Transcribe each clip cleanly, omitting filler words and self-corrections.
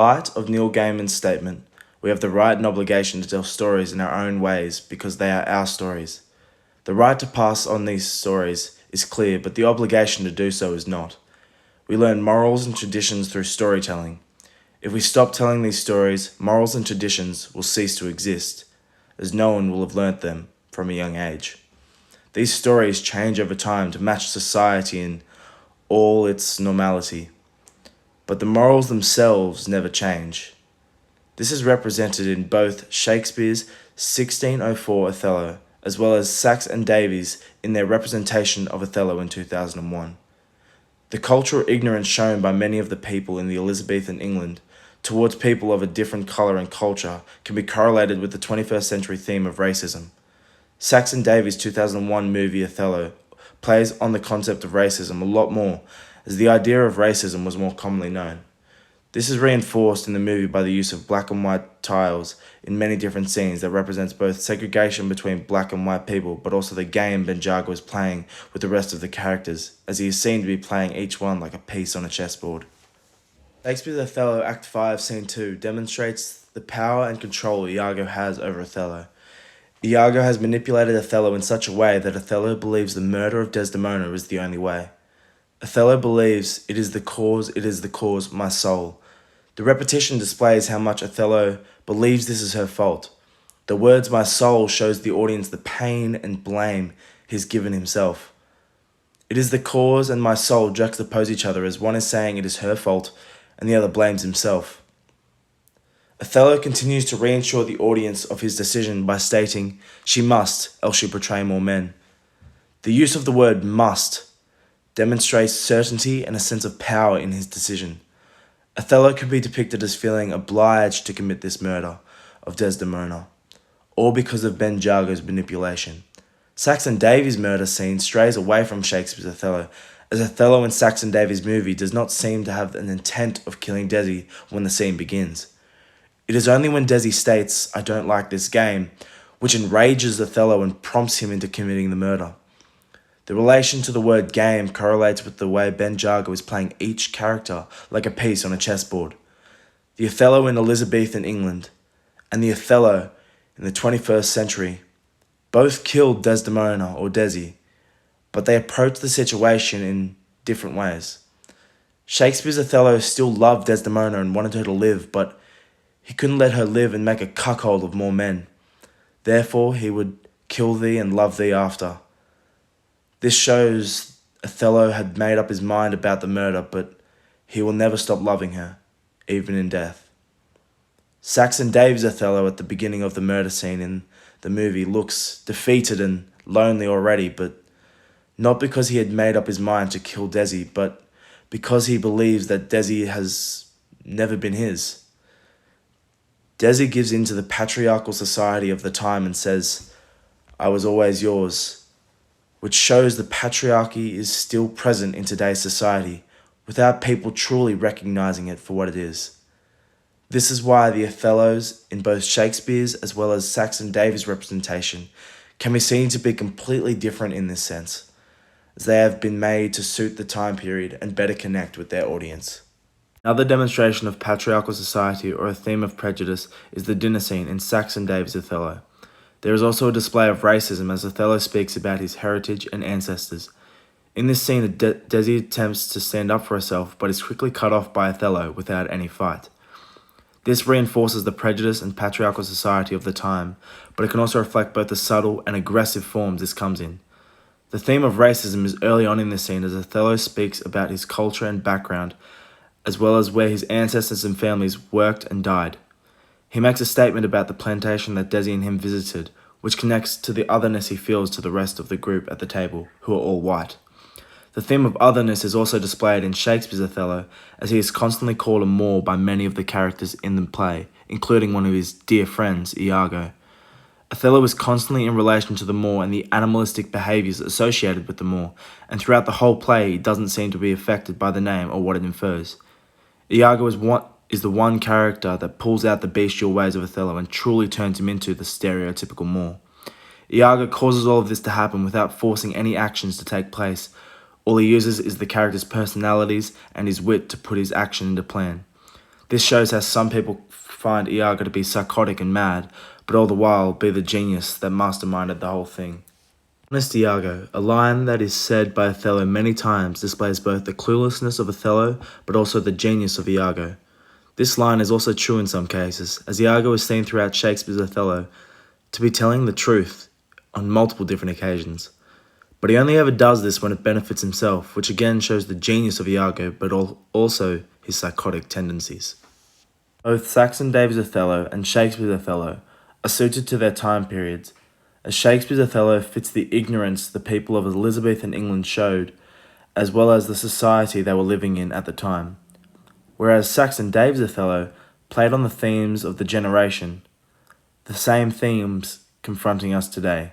Light of Neil Gaiman's statement, we have the right and obligation to tell stories in our own ways because they are our stories. The right to pass on these stories is clear, but the obligation to do so is not. We learn morals and traditions through storytelling. If we stop telling these stories, morals and traditions will cease to exist, as no one will have learnt them from a young age. These stories change over time to match society in all its normality, but the morals themselves never change. This is represented in both Shakespeare's 1604 Othello as well as Sachs and Davies in their representation of Othello in 2001. The cultural ignorance shown by many of the people in the Elizabethan England towards people of a different colour and culture can be correlated with the 21st century theme of racism. Sachs and Davies' 2001 movie Othello plays on the concept of racism a lot more, as the idea of racism was more commonly known. This is reinforced in the movie by the use of black and white tiles in many different scenes that represents both segregation between black and white people, but also the game Ben-Jago is playing with the rest of the characters, as he is seen to be playing each one like a piece on a chessboard. Shakespeare's Othello Act 5, Scene 2 demonstrates the power and control Iago has over Othello. Iago has manipulated Othello in such a way that Othello believes the murder of Desdemona is the only way. Othello believes, it is the cause, my soul. The repetition displays how much Othello believes this is her fault. The words my soul shows the audience the pain and blame he's given himself. It is the cause and my soul juxtapose each other as one is saying it is her fault and the other blames himself. Othello continues to reassure the audience of his decision by stating, she must, else she'll betray more men. The use of the word must demonstrates certainty and a sense of power in his decision. Othello can be depicted as feeling obliged to commit this murder of Desdemona, all because of Ben-Jago's manipulation. Sachs and Davies' murder scene strays away from Shakespeare's Othello, as Othello in Sachs and Davies' movie does not seem to have an intent of killing Desi when the scene begins. It is only when Desi states, I don't like this game, which enrages Othello and prompts him into committing the murder. The relation to the word game correlates with the way Ben-Jago is playing each character like a piece on a chessboard. The Othello in Elizabethan England and the Othello in the 21st century both killed Desdemona or Desi, but they approached the situation in different ways. Shakespeare's Othello still loved Desdemona and wanted her to live, but he couldn't let her live and make a cuckold of more men. Therefore, he would kill thee and love thee after. This shows Othello had made up his mind about the murder, but he will never stop loving her, even in death. Sachs and Davies' Othello at the beginning of the murder scene in the movie looks defeated and lonely already, but not because he had made up his mind to kill Desi, but because he believes that Desi has never been his. Desi gives in to the patriarchal society of the time and says, I was always yours, which shows the patriarchy is still present in today's society without people truly recognizing it for what it is. This is why the Othellos in both Shakespeare's as well as Sachs and Davies' representation can be seen to be completely different in this sense, as they have been made to suit the time period and better connect with their audience. Another demonstration of patriarchal society or a theme of prejudice is the dinner scene in Sachs and Davies' Othello. There is also a display of racism as Othello speaks about his heritage and ancestors. In this scene, Desi attempts to stand up for herself but is quickly cut off by Othello without any fight. This reinforces the prejudice and patriarchal society of the time, but it can also reflect both the subtle and aggressive forms this comes in. The theme of racism is early on in this scene as Othello speaks about his culture and background, as well as where his ancestors and families worked and died. He makes a statement about the plantation that Desi and him visited, which connects to the otherness he feels to the rest of the group at the table, who are all white. The theme of otherness is also displayed in Shakespeare's Othello, as he is constantly called a Moor by many of the characters in the play, including one of his dear friends, Iago. Othello is constantly in relation to the Moor and the animalistic behaviours associated with the Moor, and throughout the whole play he doesn't seem to be affected by the name or what it infers. Iago is the one character that pulls out the bestial ways of Othello and truly turns him into the stereotypical Moor. Iago causes all of this to happen without forcing any actions to take place. All he uses is the character's personalities and his wit to put his action into plan. This shows how some people find Iago to be psychotic and mad, but all the while be the genius that masterminded the whole thing. Honest Iago, a line that is said by Othello many times, displays both the cluelessness of Othello but also the genius of Iago. This line is also true in some cases, as Iago is seen throughout Shakespeare's Othello to be telling the truth on multiple different occasions. But he only ever does this when it benefits himself, which again shows the genius of Iago but also his psychotic tendencies. Both Saxon David's Othello and Shakespeare's Othello are suited to their time periods, as Shakespeare's Othello fits the ignorance the people of Elizabethan England showed, as well as the society they were living in at the time, whereas Saxon David's Othello played on the themes of the generation, the same themes confronting us today,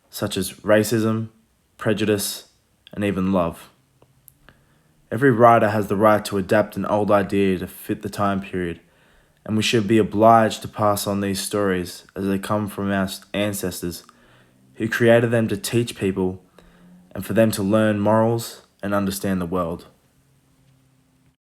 such as racism, prejudice, and even love. Every writer has the right to adapt an old idea to fit the time period, and we should be obliged to pass on these stories as they come from our ancestors, who created them to teach people and for them to learn morals and understand the world.